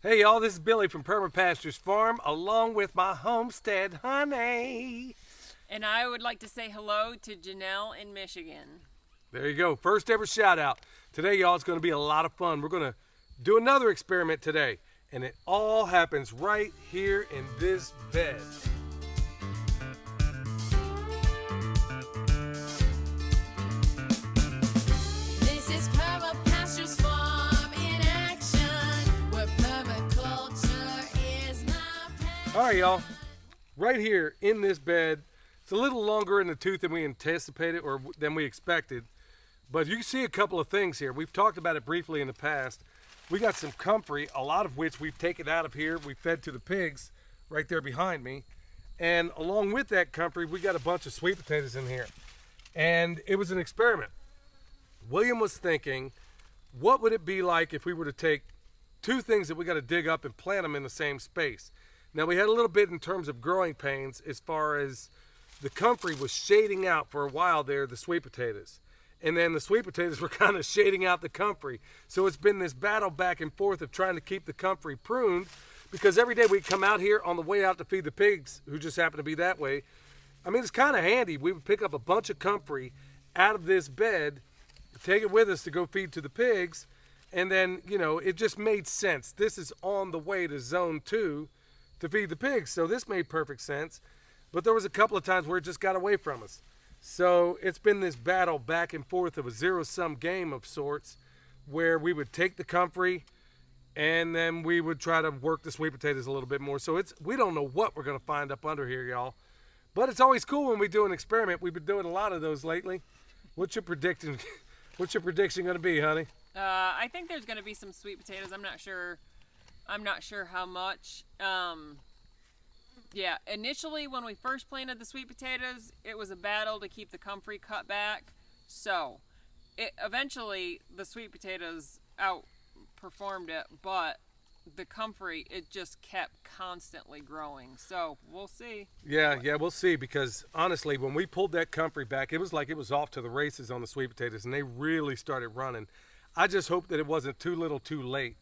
Hey y'all, this is Billy from Perma Pastures Farm along with my homestead honey. And I would like to say hello to Janelle in Michigan. There you go, first ever shout out. Today y'all, it's going to be a lot of fun. We're going to do another experiment today, and it all happens right here in this bed. This is Perma Pastures Farm in action, where permaculture is my passion. All right y'all, right here in this bed, it's a little longer in the tooth than we anticipated or than we expected, but you can see a couple of things here. We've talked about it briefly in the past. We got some comfrey, a lot of which we've taken out of here. We fed to the pigs right there behind me. And along with that comfrey, we got a bunch of sweet potatoes in here. And it was an experiment. William was thinking, what would it be like if we were to take two things that we got to dig up and plant them in the same space? Now, we had a little bit in terms of growing pains as far as the comfrey was shading out for a while there, the sweet potatoes. And then the sweet potatoes were kind of shading out the comfrey. So it's been this battle back and forth of trying to keep the comfrey pruned, because every day we come out here on the way out to feed the pigs, who just happen to be that way. I mean, it's kind of handy. We would pick up a bunch of comfrey out of this bed, take it with us to go feed to the pigs, and then, you know, it just made sense. This is on the way to zone 2 to feed the pigs, so this made perfect sense. But there was a couple of times where it just got away from us. So it's been this battle back and forth of a zero-sum game of sorts, where we would take the comfrey and then we would try to work the sweet potatoes a little bit more. So we don't know what we're going to find up under here, y'all. But it's always cool when we do an experiment. We've been doing a lot of those lately. What's your prediction? What's your prediction going to be, honey? I think there's going to be some sweet potatoes. I'm not sure how much. Yeah, initially when we first planted the sweet potatoes, it was a battle to keep the comfrey cut back. So, eventually the sweet potatoes outperformed it, but the comfrey, it just kept constantly growing. So, we'll see. Yeah, we'll see, because honestly, when we pulled that comfrey back, it was like it was off to the races on the sweet potatoes, and they really started running. I just hope that it wasn't too little too late.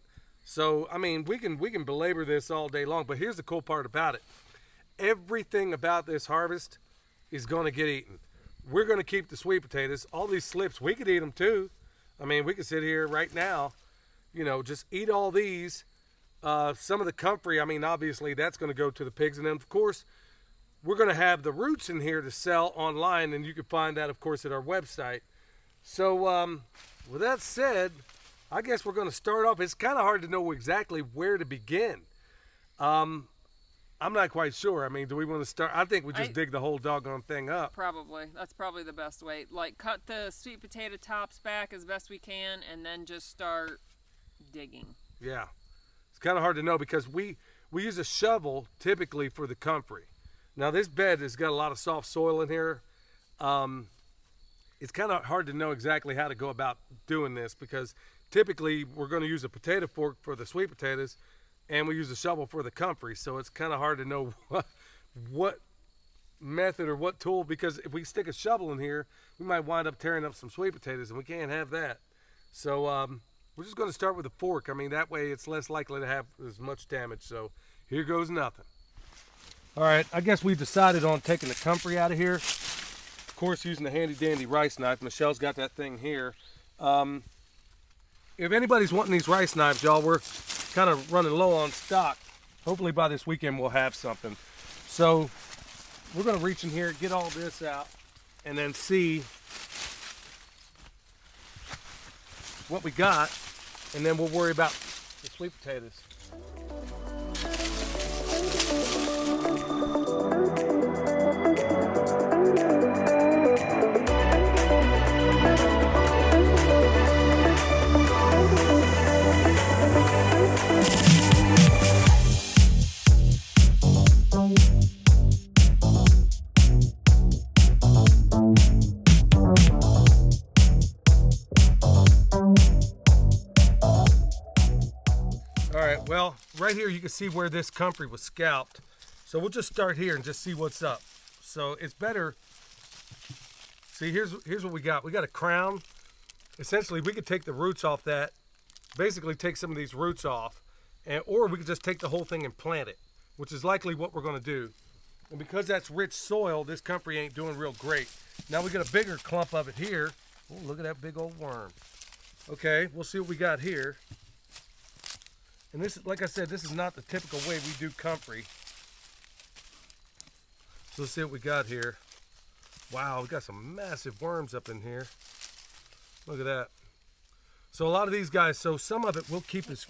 So, I mean, we can belabor this all day long, but here's the cool part about it. Everything about this harvest is going to get eaten. We're going to keep the sweet potatoes. All these slips, we could eat them too. I mean, we could sit here right now, you know, just eat all these. Some of the comfrey, I mean, obviously that's going to go to the pigs. And then, of course, we're going to have the roots in here to sell online, and you can find that, of course, at our website. So, with that said, I guess we're going to start off. It's kind of hard to know exactly where to begin. I'm not quite sure. I mean, do we want to start? I think we just dig the whole doggone thing up. Probably. That's probably the best way. Like, cut the sweet potato tops back as best we can, and then just start digging. Yeah. It's kind of hard to know, because we use a shovel typically for the comfrey. Now, this bed has got a lot of soft soil in here. It's kind of hard to know exactly how to go about doing this, because typically we're going to use a potato fork for the sweet potatoes, and we use a shovel for the comfrey. So it's kind of hard to know what method or what tool, because if we stick a shovel in here, we might wind up tearing up some sweet potatoes, and we can't have that. So we're just going to start with a fork. I mean, that way it's less likely to have as much damage. So here goes nothing. All right, I guess we've decided on taking the comfrey out of here. Of course, using the handy dandy rice knife. Michelle's got that thing here. If anybody's wanting these rice knives, y'all, we're kind of running low on stock. Hopefully by this weekend we'll have something. So we're going to reach in here, get all this out, and then see what we got, and then we'll worry about the sweet potatoes. Well, right here you can see where this comfrey was scalped. So we'll just start here and just see what's up. So it's better. See, here's what we got. We got a crown. Essentially, we could take the roots off that, basically take some of these roots off, or we could just take the whole thing and plant it, which is likely what we're going to do. And because that's rich soil, this comfrey ain't doing real great. Now we got a bigger clump of it here. Oh, look at that big old worm. Okay, we'll see what we got here. And this, like I said, this is not the typical way we do comfrey. So let's see what we got here. Wow, we got some massive worms up in here. Look at that. So a lot of these guys, so some of it we'll keep as...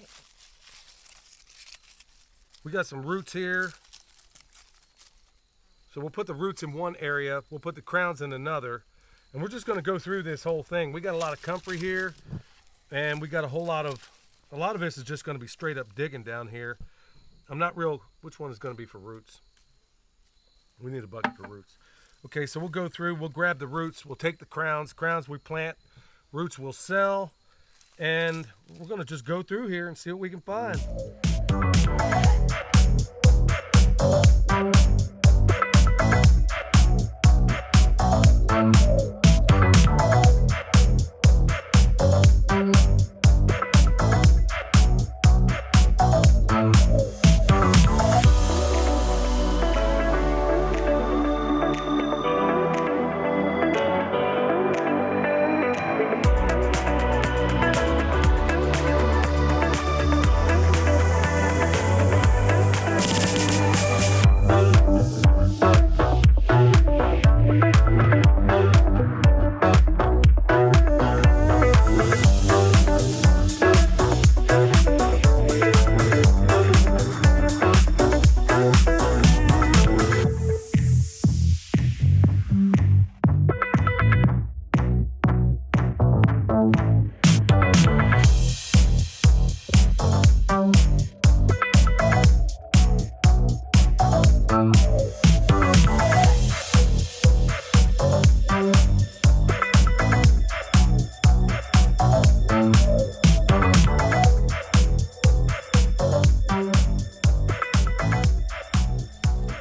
We got some roots here. So we'll put the roots in one area, we'll put the crowns in another, and we're just going to go through this whole thing. We got a lot of comfrey here, and we got a lot of this is just going to be straight up digging down here. I'm not real, which one is going to be for roots? We need a bucket for roots. Okay, so we'll go through, we'll grab the roots, we'll take the crowns we plant, roots we'll sell, and we're going to just go through here and see what we can find.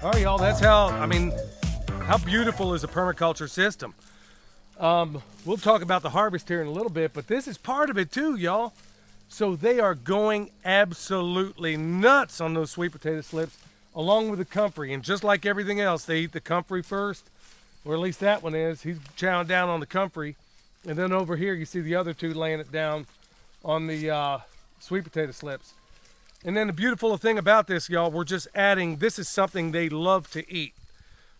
All right, y'all, that's how beautiful is a permaculture system. We'll talk about the harvest here in a little bit, but this is part of it too, y'all. So they are going absolutely nuts on those sweet potato slips, along with the comfrey. And just like everything else, they eat the comfrey first, or at least that one is. He's chowing down on the comfrey. And then over here, you see the other two laying it down on the sweet potato slips. And then the beautiful thing about this, y'all, we're just adding, this is something they love to eat.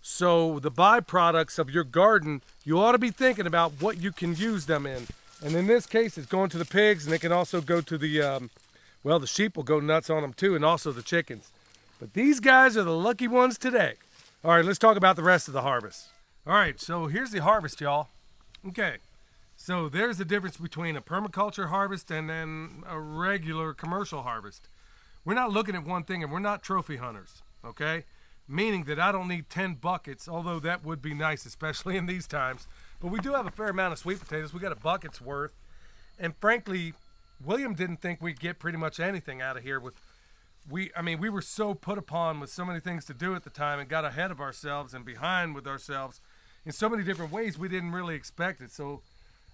So the byproducts of your garden, you ought to be thinking about what you can use them in. And in this case, it's going to the pigs, and they can also go to the, well, the sheep will go nuts on them too, and also the chickens. But these guys are the lucky ones today. All right, let's talk about the rest of the harvest. All right, so here's the harvest, y'all. Okay, so there's the difference between a permaculture harvest and then a regular commercial harvest. We're not looking at one thing, and we're not trophy hunters, okay? Meaning that I don't need 10 buckets, although that would be nice, especially in these times. But we do have a fair amount of sweet potatoes. We got a bucket's worth. And frankly, William didn't think we'd get pretty much anything out of here. We were so put upon with so many things to do at the time and got ahead of ourselves and behind with ourselves in so many different ways we didn't really expect it. So,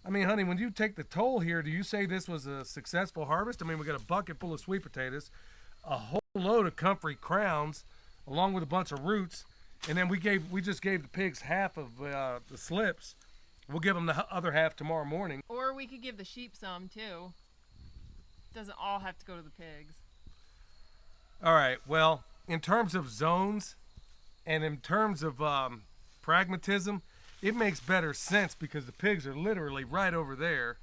I mean, honey, when you take the toll here, do you say this was a successful harvest? I mean, we got a bucket full of sweet potatoes, a whole load of comfrey crowns, along with a bunch of roots, and then we just gave the pigs half of the slips. We'll give them the other half tomorrow morning. Or we could give the sheep some too. Doesn't all have to go to the pigs. All right, well, in terms of zones and in terms of pragmatism, it makes better sense because the pigs are literally right over there.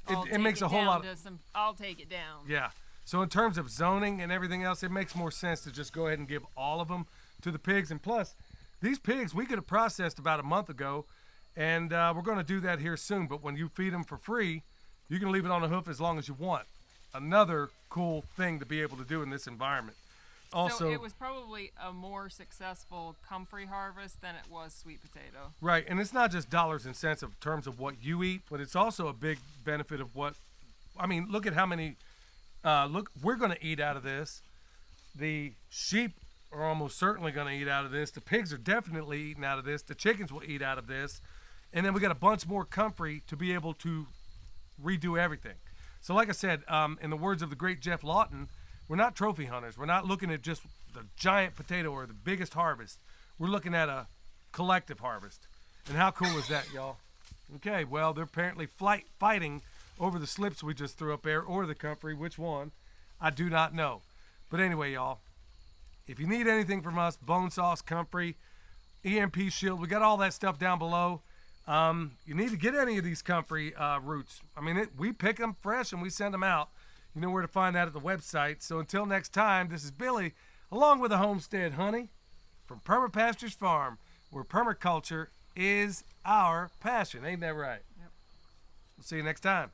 It makes a whole lot of... I'll take it down. Yeah. So in terms of zoning and everything else, it makes more sense to just go ahead and give all of them to the pigs. And plus, these pigs we could have processed about a month ago, and we're going to do that here soon. But when you feed them for free, you can leave it on the hoof as long as you want. Another cool thing to be able to do in this environment. Also, so it was probably a more successful comfrey harvest than it was sweet potato. Right, and it's not just dollars and cents in terms of what you eat, but it's also a big benefit of what, I mean, look at how many... look, we're going to eat out of this. The sheep are almost certainly going to eat out of this. The pigs are definitely eating out of this. The chickens will eat out of this. And then we got a bunch more comfrey to be able to redo everything. So like I said, in the words of the great Jeff Lawton, we're not trophy hunters. We're not looking at just the giant potato or the biggest harvest. We're looking at a collective harvest. And how cool is that, y'all? Okay, well, they're apparently fighting over the slips we just threw up there, or the comfrey. Which one? I do not know. But anyway, y'all, if you need anything from us, bone sauce, comfrey, EMP shield, we got all that stuff down below. You need to get any of these comfrey roots. I mean, we pick them fresh and we send them out. You know where to find that at the website. So until next time, this is Billy, along with the Homestead Honey from Permapastures Farm, where permaculture is our passion. Ain't that right? Yep. We'll see you next time.